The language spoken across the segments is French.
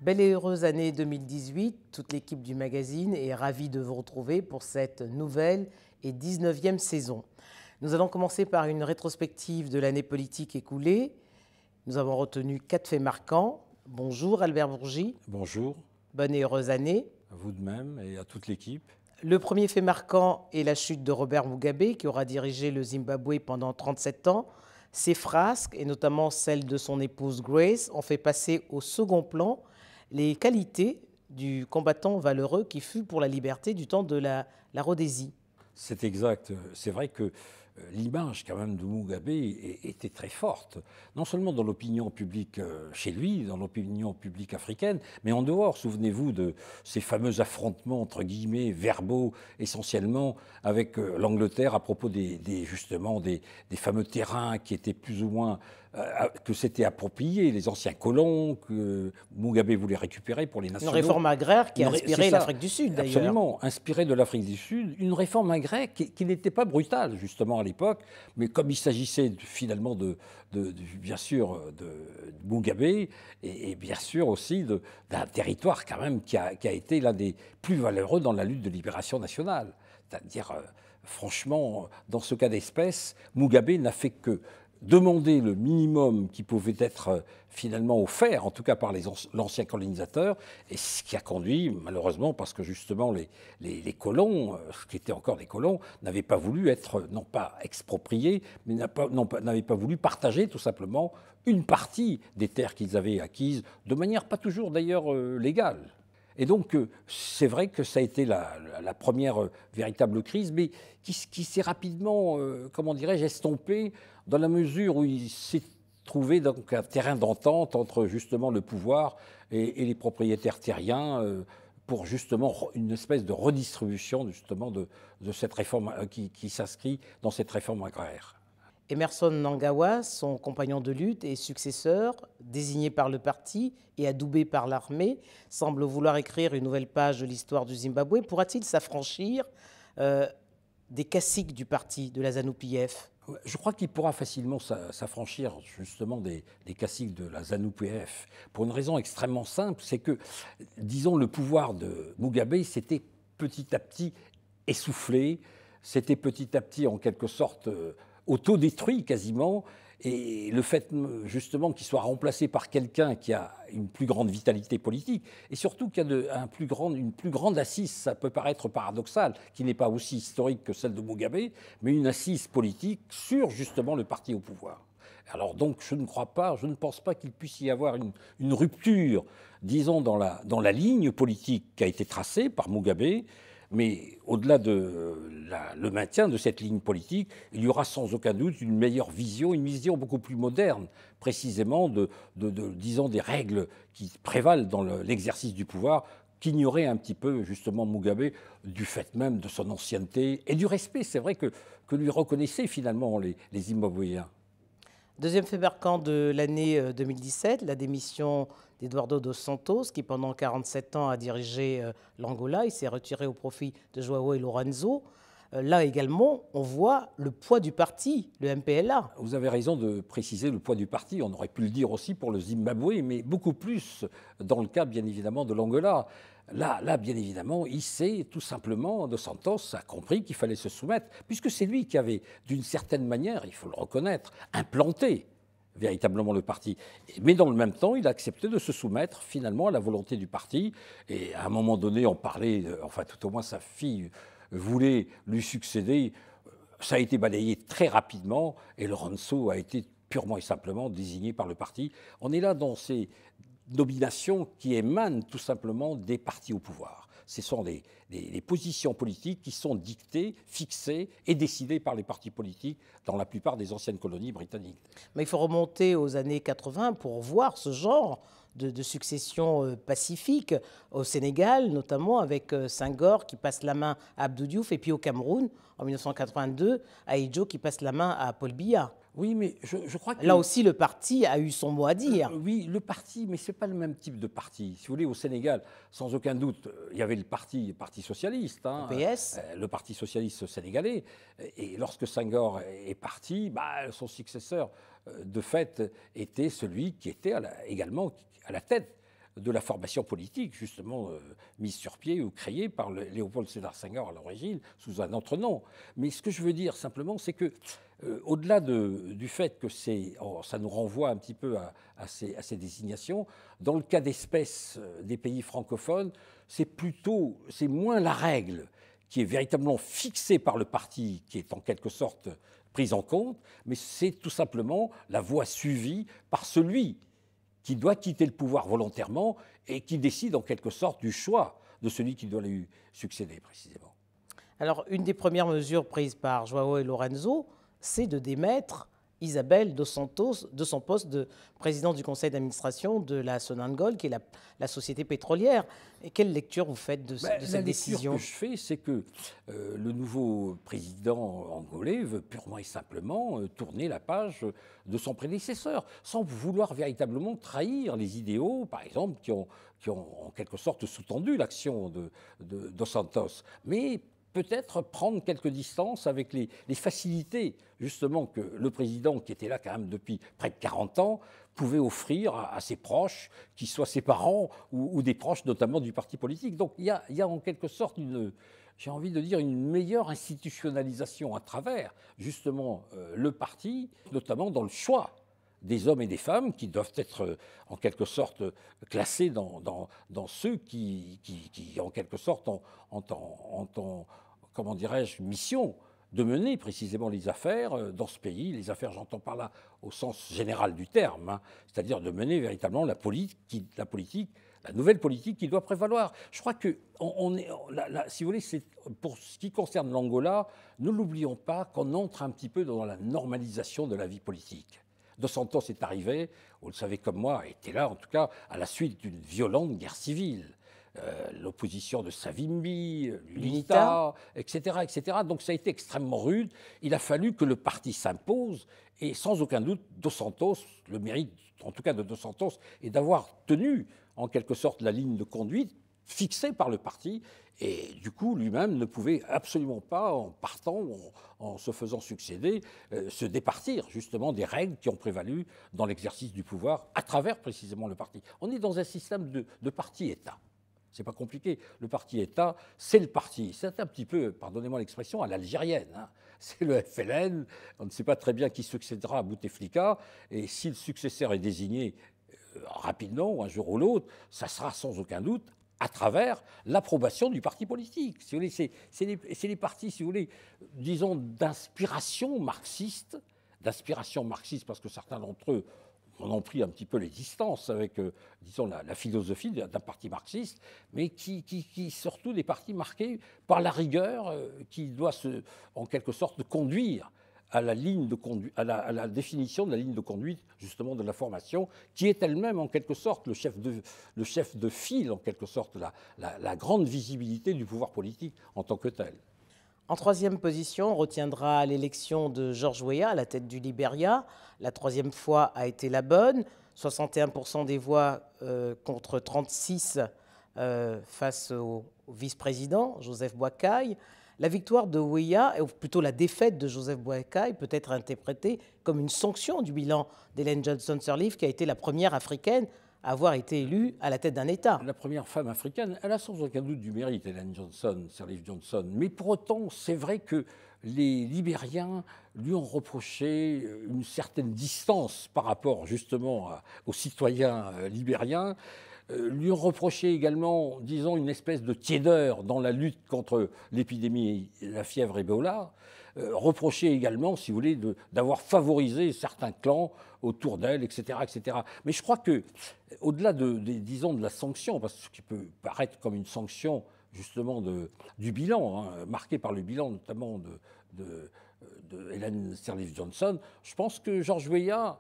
Belle et heureuse année 2018, toute l'équipe du magazine est ravie de vous retrouver pour cette nouvelle et 19e saison. Nous allons commencer par une rétrospective de l'année politique écoulée. Nous avons retenu 4 faits marquants. Bonjour Albert Bourgi. Bonjour. Bonne et heureuse année. À vous de même et à toute l'équipe. Le premier fait marquant est la chute de Robert Mugabe, qui aura dirigé le Zimbabwe pendant 37 ans. Ses frasques, et notamment celle de son épouse Grace, ont fait passer au second plan les qualités du combattant valeureux qui fut pour la liberté du temps de la Rhodésie. C'est exact. C'est vrai que l'image quand même de Mugabe était très forte, non seulement dans l'opinion publique chez lui, dans l'opinion publique africaine, mais en dehors. Souvenez-vous de ces fameux affrontements, entre guillemets, verbaux, essentiellement, avec l'Angleterre à propos justement des fameux terrains qui étaient plus ou moins que s'étaient appropriés les anciens colons, que Mugabe voulait récupérer pour les nationaux. Une réforme agraire qui a inspiré l'Afrique du Sud, d'ailleurs. Absolument, inspirée de l'Afrique du Sud. Une réforme agraire qui n'était pas brutale, justement, à l'époque, mais comme il s'agissait finalement bien sûr, de Mugabe, et bien sûr aussi d'un territoire quand même qui a été l'un des plus valeureux dans la lutte de libération nationale. C'est-à-dire, franchement, dans ce cas d'espèce, Mugabe n'a fait que demander le minimum qui pouvait être finalement offert, en tout cas par l'ancien colonisateur, et ce qui a conduit, malheureusement, parce que justement les colons, ce qui étaient encore des colons, n'avaient pas voulu être, non pas expropriés, mais n'avaient pas voulu partager tout simplement une partie des terres qu'ils avaient acquises, de manière pas toujours d'ailleurs légale. Et donc, c'est vrai que ça a été la première véritable crise, mais qui s'est rapidement, comment dirais-je, estompée dans la mesure où il s'est trouvé donc un terrain d'entente entre justement le pouvoir et les propriétaires terriens pour justement une espèce de redistribution justement de cette réforme qui s'inscrit dans cette réforme agraire. Emmerson Mnangagwa, son compagnon de lutte et successeur, désigné par le parti et adoubé par l'armée, semble vouloir écrire une nouvelle page de l'histoire du Zimbabwe. Pourra-t-il s'affranchir des caciques du parti, de la ZANU-PF ? Je crois qu'il pourra facilement s'affranchir justement des caciques de la ZANU-PF pour une raison extrêmement simple, c'est que, disons, le pouvoir de Mugabe s'était petit à petit essoufflé, s'était petit à petit en quelque sorte autodétruit quasiment, et le fait justement qu'il soit remplacé par quelqu'un qui a une plus grande vitalité politique, et surtout qui a une plus grande assise, ça peut paraître paradoxal, qui n'est pas aussi historique que celle de Mugabe, mais une assise politique sur justement le parti au pouvoir. Alors donc je ne pense pas qu'il puisse y avoir une rupture, disons, dans la ligne politique qui a été tracée par Mugabe. Mais au-delà le maintien de cette ligne politique, il y aura sans aucun doute une meilleure vision, une vision beaucoup plus moderne, précisément disons, des règles qui prévalent dans l'exercice du pouvoir, qu'ignorait un petit peu justement Mugabe du fait même de son ancienneté et du respect, c'est vrai, que lui reconnaissaient finalement les Zimbabwéens. Deuxième fait marquant de l'année 2017, la démission d'Eduardo dos Santos, qui pendant 47 ans a dirigé l'Angola. Il s'est retiré au profit de João Lourenço. Là également, on voit le poids du parti, le MPLA. Vous avez raison de préciser le poids du parti. On aurait pu le dire aussi pour le Zimbabwe, mais beaucoup plus dans le cas, bien évidemment, de l'Angola. Là, bien évidemment, il sait tout simplement, Dos Santos a compris qu'il fallait se soumettre, puisque c'est lui qui avait, d'une certaine manière, il faut le reconnaître, implanté véritablement le parti. Mais dans le même temps, il a accepté de se soumettre finalement à la volonté du parti. Et à un moment donné, on parlait, enfin tout au moins sa fille voulait lui succéder. Ça a été balayé très rapidement et Lourenço a été purement et simplement désigné par le parti. On est là dans ces nominations qui émanent tout simplement des partis au pouvoir. Ce sont des positions politiques qui sont dictées, fixées et décidées par les partis politiques dans la plupart des anciennes colonies britanniques. Mais il faut remonter aux années 80 pour voir ce genre de succession pacifique au Sénégal, notamment avec Senghor qui passe la main à Abdou Diouf, et puis au Cameroun, en 1982, Ahidjo qui passe la main à Paul Biya. Oui, mais je crois que... Là aussi, le parti a eu son mot à dire. Oui, le parti, mais ce n'est pas le même type de parti. Si vous voulez, au Sénégal, sans aucun doute, il y avait le parti socialiste, le parti socialiste sénégalais. Et lorsque Senghor est parti, son successeur, de fait, était celui qui était également à la tête de la formation politique, justement mise sur pied ou créée par Léopold Sédar Senghor à l'origine, sous un autre nom. Mais ce que je veux dire simplement, c'est que au-delà du fait que ça nous renvoie un petit peu à ces désignations, dans le cas d'espèce des pays francophones, c'est moins la règle qui est véritablement fixée par le parti, qui est en quelque sorte prise en compte, mais c'est tout simplement la voie suivie par celui qui doit quitter le pouvoir volontairement et qui décide en quelque sorte du choix de celui qui doit lui succéder précisément. Alors, une des premières mesures prises par João Lourenço, c'est de démettre Isabel dos Santos de son poste de président du conseil d'administration de la Sonangol, qui est la société pétrolière. Et quelle lecture vous faites de cette décision? La lecture que je fais, c'est que le nouveau président angolais veut purement et simplement tourner la page de son prédécesseur, sans vouloir véritablement trahir les idéaux, par exemple, qui ont en quelque sorte sous-tendu l'action de dos Santos. Mais peut-être prendre quelques distances avec les facilités, justement, que le président, qui était là quand même depuis près de 40 ans, pouvait offrir à ses proches, qu'ils soient ses parents ou des proches, notamment du parti politique. Donc il y a en quelque sorte j'ai envie de dire, une meilleure institutionnalisation à travers, justement, le parti, notamment dans le choix des hommes et des femmes qui doivent être en quelque sorte classés dans ceux qui, en quelque sorte, ont comment dirais-je, mission de mener précisément les affaires dans ce pays. Les affaires, j'entends par là au sens général du terme, hein, c'est-à-dire de mener véritablement la nouvelle politique qui doit prévaloir. Je crois que, si vous voulez, pour ce qui concerne l'Angola, ne l'oublions pas qu'on entre un petit peu dans la normalisation de la vie politique. Dos Santos est arrivé, vous le savez comme moi, était là en tout cas à la suite d'une violente guerre civile. L'opposition de Savimbi, l'UNITA, etc., etc. Donc ça a été extrêmement rude. Il a fallu que le parti s'impose et sans aucun doute, Dos Santos, le mérite en tout cas de Dos Santos, est d'avoir tenu en quelque sorte la ligne de conduite fixée par le parti et du coup lui-même ne pouvait absolument pas, en partant, en se faisant succéder, se départir justement des règles qui ont prévalu dans l'exercice du pouvoir à travers précisément le parti. On est dans un système de parti-État. C'est pas compliqué. Le parti-État, c'est le parti. C'est un petit peu, pardonnez-moi l'expression, à l'algérienne. Hein. C'est le FLN. On ne sait pas très bien qui succédera à Bouteflika. Et si le successeur est désigné rapidement, un jour ou l'autre, ça sera sans aucun doute à travers l'approbation du parti politique. Si vous voulez, c'est les partis, si vous voulez, disons, d'inspiration marxiste parce que certains d'entre eux on en pris un petit peu les distances avec, disons, la philosophie d'un parti marxiste, mais qui surtout des partis marqués par la rigueur qui doit en quelque sorte conduire à la définition de la ligne de conduite justement de la formation, qui est elle-même en quelque sorte le chef de file, en quelque sorte la grande visibilité du pouvoir politique en tant que tel. En troisième position, on retiendra l'élection de George Weah à la tête du Libéria. La troisième fois a été la bonne. 61% des voix contre 36 face au vice-président Joseph Boakai. La victoire de Weah, ou plutôt la défaite de Joseph Boakai, peut être interprétée comme une sanction du bilan d'Ellen Johnson Sirleaf, qui a été la première africaine à avoir été élue à la tête d'un État. La première femme africaine, elle a sans aucun doute du mérite, Ellen Johnson, Sirleaf Johnson. Mais pour autant, c'est vrai que les Libériens lui ont reproché une certaine distance par rapport justement aux citoyens libériens, lui ont reproché également, disons, une espèce de tiédeur dans la lutte contre l'épidémie, la fièvre Ebola, reproché également, si vous voulez, d'avoir favorisé certains clans autour d'elle, etc., etc. Mais je crois que, au-delà disons, de la sanction, parce que ce qui peut paraître comme une sanction justement du bilan, hein, marqué par le bilan notamment de Ellen Sirleaf Johnson, je pense que George Weah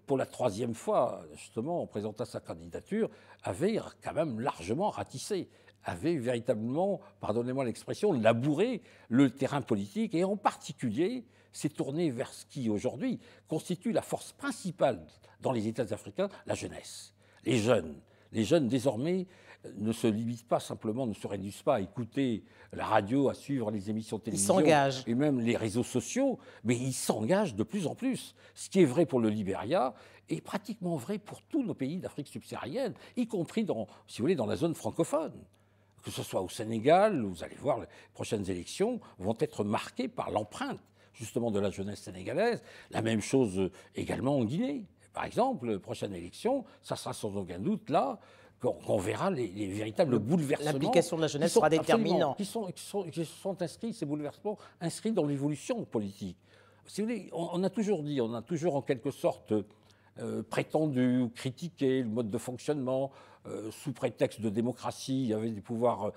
pour la troisième fois, justement, en présentant sa candidature, avait quand même largement ratissé, avait véritablement, pardonnez-moi l'expression, labouré le terrain politique et en particulier s'est tourné vers ce qui aujourd'hui constitue la force principale dans les États africains, la jeunesse, les jeunes. Les jeunes désormais ne se limitent pas simplement, ne se réduisent pas à écouter la radio, à suivre les émissions de Ils télévision s'engagent. et même les réseaux sociaux, mais ils s'engagent de plus en plus. Ce qui est vrai pour le Libéria est pratiquement vrai pour tous nos pays d'Afrique subsaharienne, y compris dans, si vous voulez, dans la zone francophone. Que ce soit au Sénégal, vous allez voir, les prochaines élections vont être marquées par l'empreinte justement de la jeunesse sénégalaise. La même chose également en Guinée. Par exemple, la prochaine élection, ça sera sans aucun doute là qu'on verra les véritables bouleversements. L'implication de la jeunesse sera déterminante. Qui sont inscrits, ces bouleversements, inscrits dans l'évolution politique. Si vous voulez, on a toujours dit, on a toujours en quelque sorte prétendu ou critiqué le mode de fonctionnement. Sous prétexte de démocratie, il y avait des pouvoirs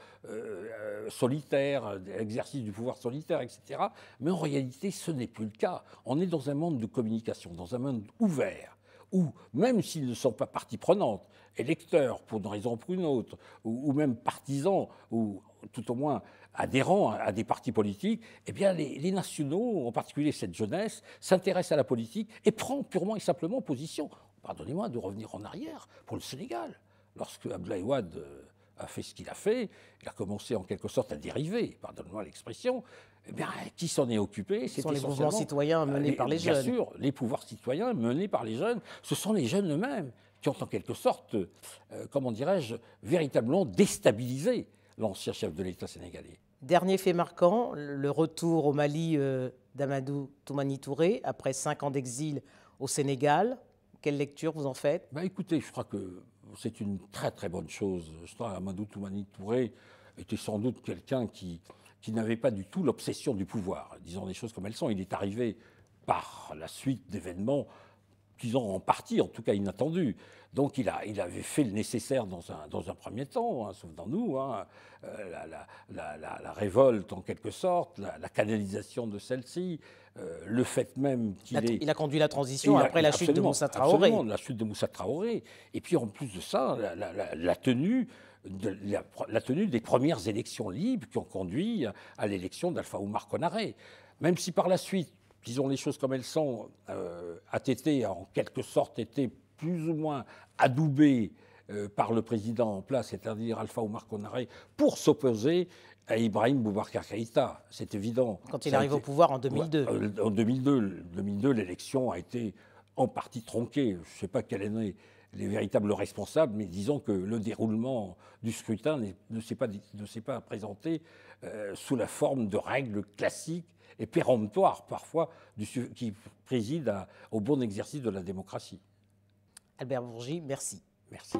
solitaires, l'exercice du pouvoir solitaire, etc. Mais en réalité, ce n'est plus le cas. On est dans un monde de communication, dans un monde ouvert, où, même s'ils ne sont pas partie prenante, électeurs pour une raison ou pour une autre, ou même partisans, ou tout au moins adhérents à des partis politiques, eh bien les nationaux, en particulier cette jeunesse, s'intéressent à la politique et prend purement et simplement position. Pardonnez-moi de revenir en arrière pour le Sénégal. Lorsque Abdoulaye Wade a fait ce qu'il a fait, il a commencé en quelque sorte à dériver, pardonnez-moi l'expression, eh bien, qui s'en est occupé? Ce sont les mouvements citoyens menés par les jeunes. Bien sûr, les pouvoirs citoyens menés par les jeunes, ce sont les jeunes eux-mêmes qui ont en quelque sorte, comment dirais-je, véritablement déstabilisé l'ancien chef de l'État sénégalais. Dernier fait marquant, le retour au Mali d'Amadou Toumani Touré, après 5 ans d'exil au Sénégal. Quelle lecture vous en faites? Écoutez, je crois que c'est une très très bonne chose. Je crois qu'Amadou Toumani Touré était sans doute quelqu'un qui n'avait pas du tout l'obsession du pouvoir. Disons les choses comme elles sont. Il est arrivé par la suite d'événements, disons en partie, en tout cas inattendus. Donc il avait fait le nécessaire dans un premier temps, hein, souvenons-nous, hein, la révolte en quelque sorte, la canalisation de celle-ci, le fait même Il a conduit la transition après la chute de Moussa Traoré. Absolument, la chute de Moussa Traoré. Et puis en plus de ça, la tenue des premières élections libres qui ont conduit à l'élection d'Alpha Oumar Konaré. Même si par la suite, disons les choses comme elles sont, ATT a en quelque sorte été plus ou moins adoubé par le président en place, c'est-à-dire Alpha Oumar Konaré, pour s'opposer à Ibrahim Boubacar Keïta. C'est évident. Quand il arrive au pouvoir en 2002. En 2002, l'élection a été en partie tronquée. Je ne sais pas quels sont les véritables responsables, mais disons que le déroulement du scrutin ne s'est pas présenté sous la forme de règles classiques et péremptoires parfois qui président au bon exercice de la démocratie. Albert Bourgi, merci. Merci.